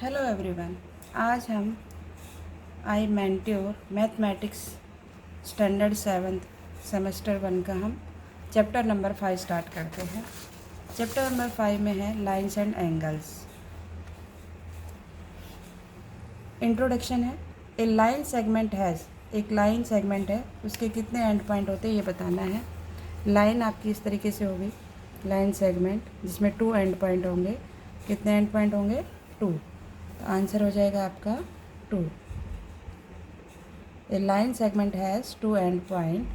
Hello everyone. आज हम आई मेंट्योर mathematics standard 7th semester 1 का हम चैप्टर नंबर 5 स्टार्ट करते हैं। चैप्टर नंबर 5 में है लाइंस एंड एंगल्स। इंट्रोडक्शन है। ए लाइन सेगमेंट हैज़, एक लाइन सेगमेंट है, उसके कितने एंड पॉइंट होते हैं ये बताना है। लाइन आपकी इस तरीके से होगी, लाइन सेगमेंट जिसमें 2 एंड पॉइंट होंगे। कितने एंड पॉइंट होंगे? 2। तो आंसर हो जाएगा आपका 2। A line segment has 2 end point.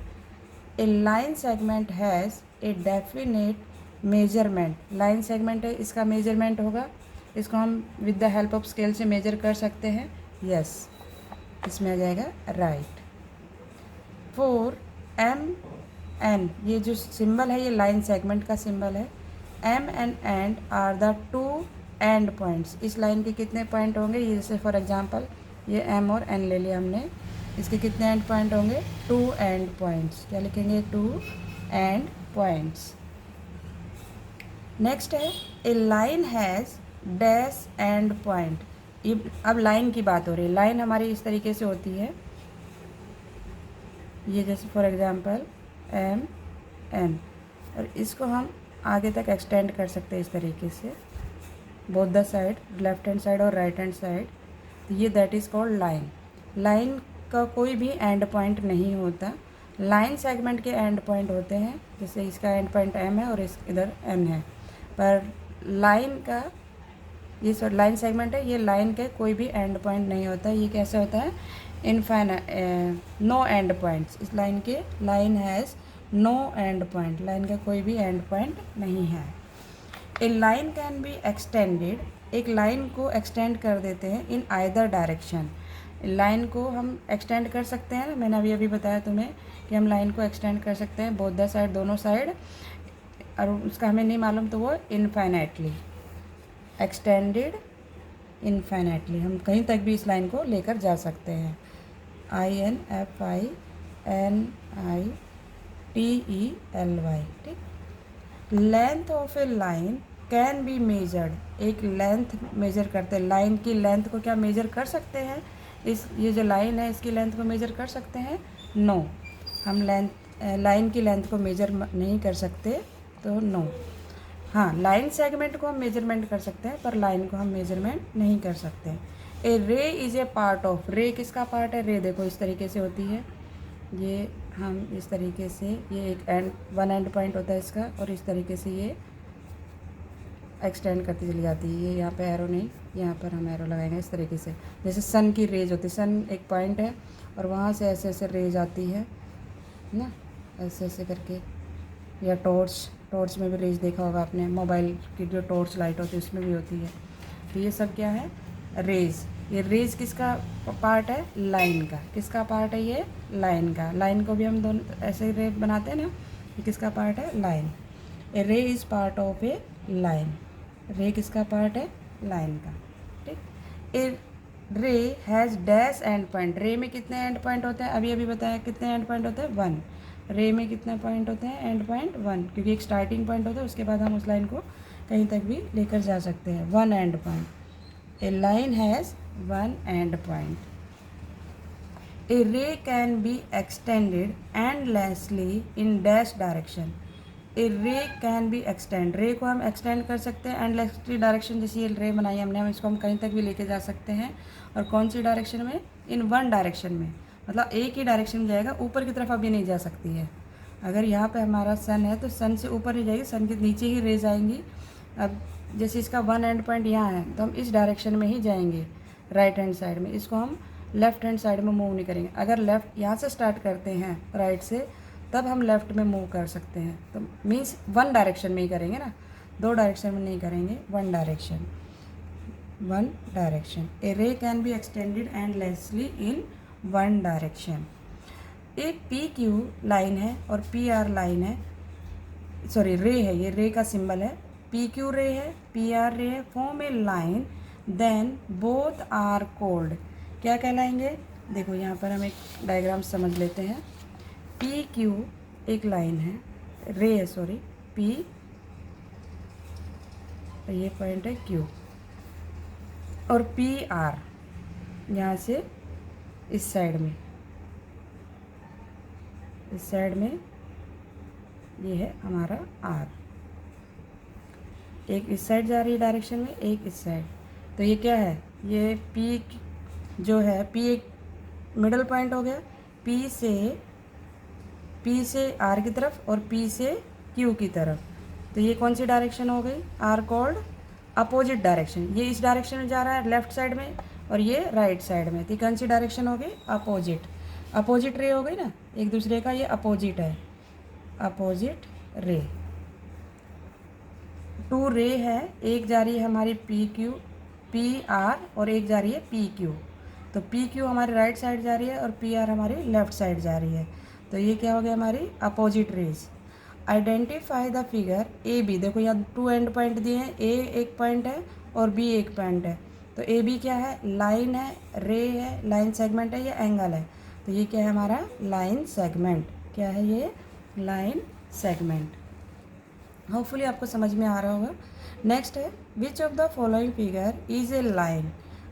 A line segment has a definite measurement. Line segment है, इसका मेजरमेंट होगा। इसको हम with the help of scale से मेजर कर सकते हैं। यस, इसमें आ जाएगा राइट। फोर एम एन, ये जो सिंबल है ये लाइन सेगमेंट का सिंबल है। M and and are the 2 end points. इस लाइन के कितने पॉइंट होंगे? ये जैसे फॉर एग्जांपल ये एम और एन ले लिया हमने, इसके कितने एंड पॉइंट होंगे? 2 एंड पॉइंट्स। क्या लिखेंगे? 2 एंड पॉइंट्स। नेक्स्ट है a line has dash end point. ये अब लाइन की बात हो रही है। लाइन हमारी इस तरीके से होती है, ये जैसे फॉर एग्जांपल एम एन, और इसको हम आगे तक एक्सटेंड कर सकते हैं इस तरीके से, both the side, left hand side और राइट हैंड साइड। तो ये that is called line. Line का कोई भी एंड पॉइंट नहीं होता। लाइन सेगमेंट के एंड पॉइंट होते हैं, जैसे इसका एंड पॉइंट एम है और इस इधर एन है, पर लाइन का ये लाइन सेगमेंट है, ये लाइन के कोई भी एंड पॉइंट नहीं होता। ये कैसे होता है? Infinite, no end points. इस लाइन के line has no end point, line का कोई भी एंड पॉइंट नहीं है। A line can be extended, एक लाइन को एक्सटेंड कर देते हैं इन आइदर डायरेक्शन। लाइन को हम एक्सटेंड कर सकते हैं, मैंने अभी अभी बताया तुम्हें कि हम लाइन को एक्सटेंड कर सकते हैं बोथ द साइड, दोनों साइड, और उसका हमें नहीं मालूम तो वो इनफाइनाइटली, एक्सटेंडेड इनफाइनाइटली, हम कहीं तक भी इस लाइन को लेकर जा सकते हैं। INFINITELY, ठीक। Length of a line can be measured, एक लेंथ मेजर करते हैं। लाइन की लेंथ को क्या मेजर कर सकते हैं? ये जो लाइन है इसकी लेंथ को मेजर कर सकते हैं? नो, हम लाइन की लेंथ को मेजर नहीं कर सकते, तो नो। हाँ, लाइन सेगमेंट को हम मेजरमेंट कर सकते हैं, पर लाइन को हम मेजरमेंट नहीं कर सकते। ए रे इज़ ए पार्ट ऑफ, रे किसका पार्ट है? रे देखो इस तरीके से होती है, ये हम इस तरीके से, ये एक वन एंड पॉइंट होता है इसका, और इस तरीके से ये एक्सटेंड करती चली जाती है। ये यहाँ पे एरो नहीं, यहाँ पर हम एरो लगाएंगे इस तरीके से, जैसे सन की रेज होती है। सन एक पॉइंट है और वहाँ से ऐसे ऐसे रेज आती है ना, ऐसे ऐसे करके। या टॉर्च में भी रेज देखा होगा आपने, मोबाइल की जो टॉर्च लाइट होती है उसमें भी होती है। तो ये सब क्या है? रेज। ये रेज किसका पार्ट है? लाइन का। किसका पार्ट है? ये लाइन का। लाइन को भी हम दोनों ऐसे रे बनाते हैं ना, ये किसका पार्ट है? लाइन। ए रे is part of a line. रे किसका पार्ट है? लाइन का, ठीक। ए रे हैज़ डैश एंड पॉइंट। रे में कितने एंड पॉइंट होते हैं? अभी अभी बताया कितने एंड पॉइंट होते हैं? 1। रे में कितने पॉइंट होते हैं? एंड पॉइंट 1, क्योंकि एक स्टार्टिंग पॉइंट होता है, उसके बाद हम उस लाइन को कहीं तक भी लेकर जा सकते हैं। 1 end point. A line has 1 end point. A ray can be extended endlessly in dash direction. A ray can be extend, रे को हम एक्सटेंड कर सकते हैं एंडलेसली डायरेक्शन। जैसे ये रे बनाई हमने, हम इसको हम कहीं तक भी लेके जा सकते हैं। और कौन सी डायरेक्शन में? इन वन डायरेक्शन में, मतलब एक ही डायरेक्शन में जाएगा, ऊपर की तरफ अभी नहीं जा सकती है। अगर यहाँ पे हमारा सन है तो सन से ऊपर नहीं जाएगी, सन के नीचे ही रेज आएंगी। अब जैसे इसका 1 एंड पॉइंट यहाँ है तो हम इस डायरेक्शन में ही जाएंगे, राइट हैंड साइड में। इसको हम लेफ्ट हैंड साइड में मूव नहीं करेंगे। अगर लेफ्ट यहाँ से स्टार्ट करते हैं राइट से, तब हम लेफ़्ट में मूव कर सकते हैं। तो मीन्स 1 डायरेक्शन में ही करेंगे ना, 2 डायरेक्शन में नहीं करेंगे, 1 direction. 1 direction. A ray can be extended endlessly in 1 direction. एक पी क्यू लाइन है और पी आर लाइन है, सॉरी रे है, ये रे का सिंबल है। पी क्यू रे है, पी आर रे है, form a line, then both are called, क्या कहलाएंगे? देखो यहाँ पर हम एक डायग्राम समझ लेते हैं। पी क्यू एक लाइन है, रे है, सॉरी, पी, ये पॉइंट है क्यू। और पी आर यहाँ से इस साइड में ये है हमारा आर। एक इस साइड जा रही है डायरेक्शन में, एक इस साइड। तो ये क्या है, ये पी जो है, पी एक मिडल पॉइंट हो गया, पी से आर की तरफ और पी से क्यू की तरफ। तो ये कौन सी डायरेक्शन हो गई, आर कॉल्ड अपोजिट डायरेक्शन। ये इस डायरेक्शन में जा रहा है लेफ्ट साइड में और ये राइट साइड में। तो कौन सी डायरेक्शन हो गई, अपोजिट रे हो गई ना एक दूसरे का, ये अपोजिट है, अपोजिट रे। टू रे है, एक जा रही है हमारी पी आर और एक जा रही है पी क्यू। तो पी क्यू हमारी राइट साइड जा रही है और पी आर हमारी लेफ्ट साइड जा रही है। तो ये क्या हो गया, हमारी opposite rays. Identify the figure A B. देखो यहाँ 2 एंड पॉइंट दिए हैं, ए एक पॉइंट है और बी एक पॉइंट है। तो ए बी क्या है, लाइन है, रे है, लाइन सेगमेंट है, या एंगल है। तो ये क्या है हमारा लाइन सेगमेंट। क्या है ये, लाइन सेगमेंट। होपफुली आपको समझ में आ रहा होगा। नेक्स्ट है, विच of the following figure is a line.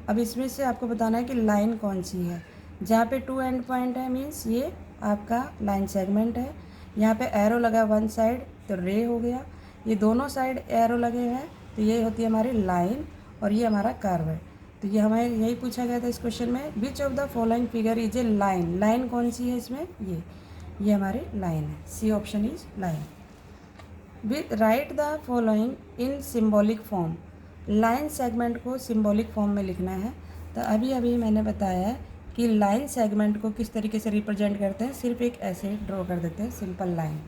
अब इसमें से आपको बताना है कि लाइन कौन सी है। जहाँ पे 2 एंड पॉइंट है मीन्स ये आपका लाइन सेगमेंट है। यहाँ पे एरो लगा वन साइड तो रे हो गया। ये दोनों साइड एरो लगे हैं तो ये होती है हमारी लाइन और ये हमारा कर्व है। तो ये हमें यही पूछा गया था इस क्वेश्चन में, which of the following figure is a line. Line कौन सी है इसमें, ये हमारी लाइन है। C option is line. Write the following in symbolic form. Line segment को सिम्बॉलिक फॉर्म में लिखना है। तो अभी मैंने बताया है कि लाइन सेगमेंट को किस तरीके से रिप्रेजेंट करते हैं। सिर्फ एक ऐसे ड्रॉ कर देते हैं सिंपल लाइन।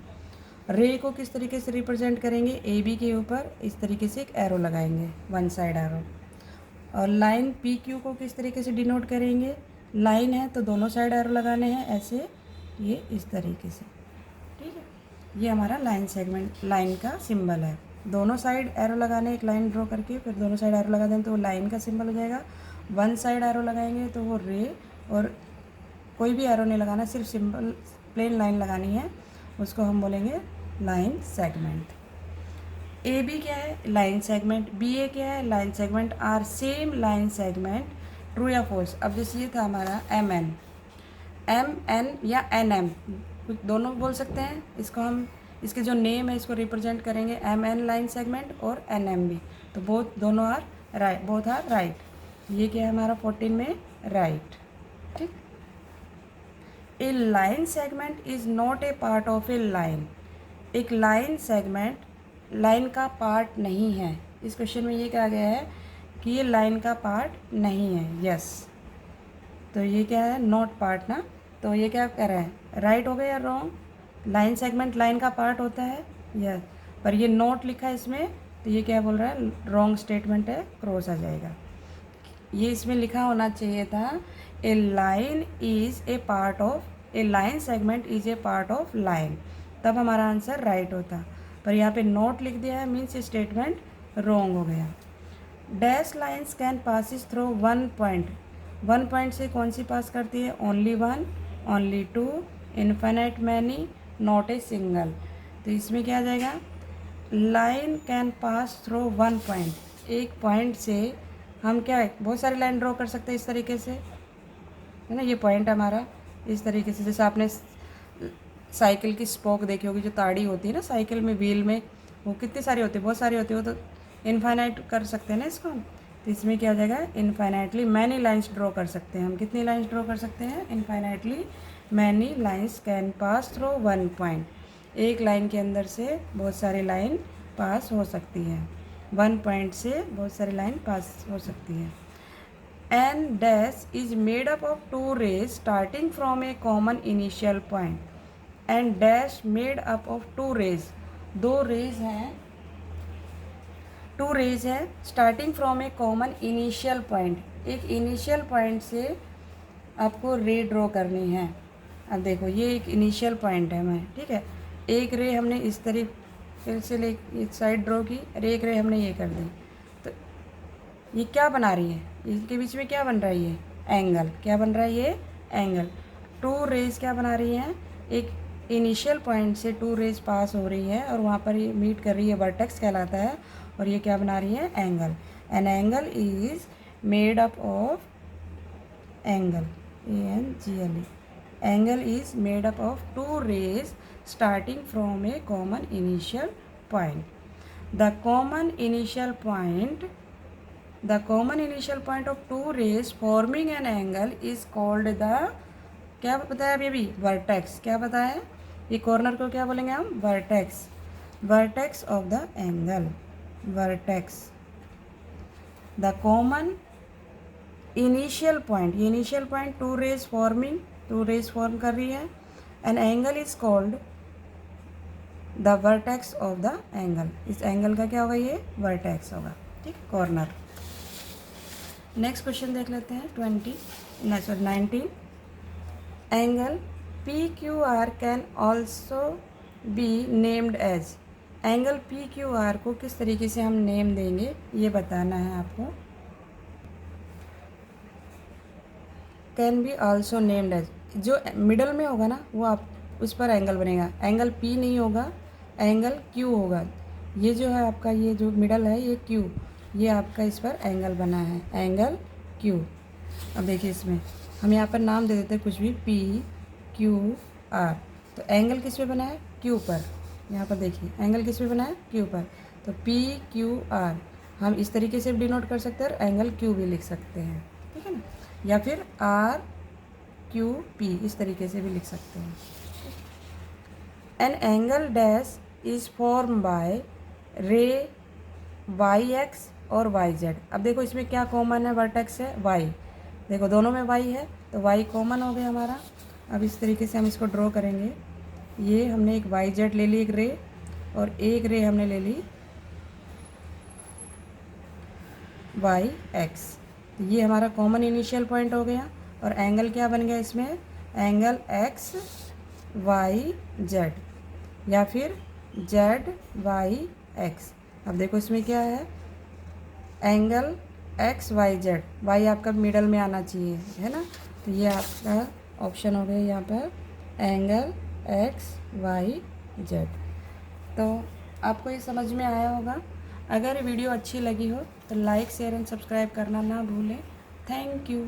रे को किस तरीके से रिप्रेजेंट करेंगे, ए बी के ऊपर इस तरीके से एक एरो लगाएंगे, वन साइड एरो। और लाइन पी क्यू को किस तरीके से डिनोट करेंगे, लाइन है तो दोनों साइड एरो लगाने हैं ऐसे, ये इस तरीके से। ठीक है, ये हमारा लाइन सेगमेंट, लाइन का सिंबल है। दोनों साइड एरो लगाने, एक लाइन ड्रॉ करके फिर दोनों साइड एरो लगा दें तो वो लाइन का सिंबल हो जाएगा। वन साइड एरो लगाएंगे तो वो रे, और कोई भी एरो नहीं लगाना, सिर्फ सिंपल प्लेन लाइन लगानी है, उसको हम बोलेंगे लाइन सेगमेंट। ए बी क्या है, लाइन सेगमेंट। बी ए क्या है, line segment. Are same line segment. True या फॉल्स। अब जैसे ये था हमारा एम एन या एन एम, दोनों बोल सकते हैं इसको। हम इसके जो नेम है इसको रिप्रेजेंट करेंगे एम एन लाइन सेगमेंट और एन एम बी। तो दोनों are right, both are right. ये क्या है हमारा 14 में राइट। ठीक। A line segment is not a part of a line. एक लाइन सेगमेंट लाइन का पार्ट नहीं है। इस क्वेश्चन में ये कहा गया है कि ये लाइन का पार्ट नहीं है। यस, तो ये क्या है, नॉट पार्ट ना। तो ये क्या कह रहे हैं, राइट हो गया या रॉन्ग। लाइन सेगमेंट लाइन का पार्ट होता है, यस, पर ये नॉट लिखा है इसमें, तो ये क्या बोल रहा है, रॉन्ग स्टेटमेंट है, क्रॉस आ जाएगा। ये इसमें लिखा होना चाहिए था, a line is a part of, a line segment is a part of line, तब हमारा आंसर राइट होता। पर यहाँ पे नोट लिख दिया है मीन्स स्टेटमेंट रॉन्ग हो गया। Dash lines can passes through one point. One point से कौन सी पास करती है, only one, only two, infinite many, not a single. तो इसमें क्या आ जाएगा, line can pass through one point. एक पॉइंट से हम क्या है, बहुत सारी लाइन ड्रॉ कर सकते हैं इस तरीके से, है ना। ये पॉइंट हमारा इस तरीके से, जैसे आपने साइकिल की स्पोक देखी होगी, जो ताड़ी होती है ना साइकिल में, व्हील में, वो कितनी सारी होती है, बहुत सारी होती है, वो तो इनफाइनाइट कर सकते हैं ना इसको हम। तो इसमें क्या हो जाएगा, इनफाइनाइटली मैनी लाइन्स ड्रॉ कर सकते हैं हम। कितनी लाइन्स ड्रॉ कर सकते हैं, infinitely many lines can pass through one point. एक लाइन के अंदर से बहुत सारी लाइन पास हो सकती है, वन पॉइंट से बहुत सारी लाइन पास हो सकती है। An dash is made up of two rays starting from a common initial point. And dash made up of two rays, दो रेज हैं, टू रेज है starting from a common initial point. एक initial point से आपको ray draw करनी है। अब देखो ये एक इनिशियल पॉइंट है मैं, ठीक है, एक रे हमने इस तरीके से ले इस साइड ड्रॉ की, और एक रे हमने ये कर दी। तो ये क्या बना रही है, इसके बीच में क्या बन रहा है, ये एंगल। क्या बन रहा है, ये एंगल। टू रेज क्या बना रही हैं, एक इनिशियल पॉइंट से टू रेज पास हो रही है और वहाँ पर ये मीट कर रही है, वर्टेक्स कहलाता है, और ये क्या बना रही है, angle. An angle is made up of angle, ANGLE, angle is made up of two rays starting from a common initial point. The common initial point of two rays forming an angle is called the, क्या बताया baby, vertex. क्या बताया, ये corner को क्या बोलेंगे हम, vertex. Vertex of the angle, vertex. The common initial point, ये initial point two rays form कर रही है. An angle is called the vertex of the angle. इस एंगल का क्या होगा, ये वर्टेक्स होगा. ठीक, कॉर्नर. नेक्स्ट क्वेश्चन देख लेते हैं 19. Angle PQR can also be named as. Angle PQR को किस तरीके से हम नेम देंगे, ये बताना है आपको. Can be also named as, जो मिडल में होगा ना वो आप उस पर एंगल बनेगा. एंगल P नहीं होगा, एंगल Q होगा. ये जो है आपका, ये जो मिडल है ये Q, ये आपका इस पर एंगल बना है, एंगल Q. अब देखिए इसमें हम यहाँ पर नाम दे देते हैं कुछ भी, PQR. तो एंगल किस पे बना है, Q पर. यहाँ पर देखिए एंगल किस पे बना है, Q पर. तो PQR हम इस तरीके से भी डिनोट कर सकते हैं और एंगल Q भी लिख सकते हैं. ठीक है ना, या फिर RQP इस तरीके से भी लिख सकते हैं. An angle dash is form by रे YX और YZ. अब देखो इसमें क्या कॉमन है, वर्टेक्स है Y. देखो दोनों में Y है तो Y कॉमन हो गया हमारा. अब इस तरीके से हम इसको ड्रॉ करेंगे. ये हमने एक YZ ले ली, एक रे, और एक रे हमने ले ली YX. तो ये हमारा कॉमन इनिशियल पॉइंट हो गया. और एंगल क्या बन गया इसमें, एंगल XYZ या फिर ZYX. अब देखो इसमें क्या है, एंगल XYZ, Y आपका मिडल में आना चाहिए, है ना. तो ये आपका ऑप्शन हो गया यहाँ पर, एंगल XYZ. तो आपको ये समझ में आया होगा. अगर वीडियो अच्छी लगी हो तो लाइक, शेयर एंड सब्सक्राइब करना ना भूलें. Thank you.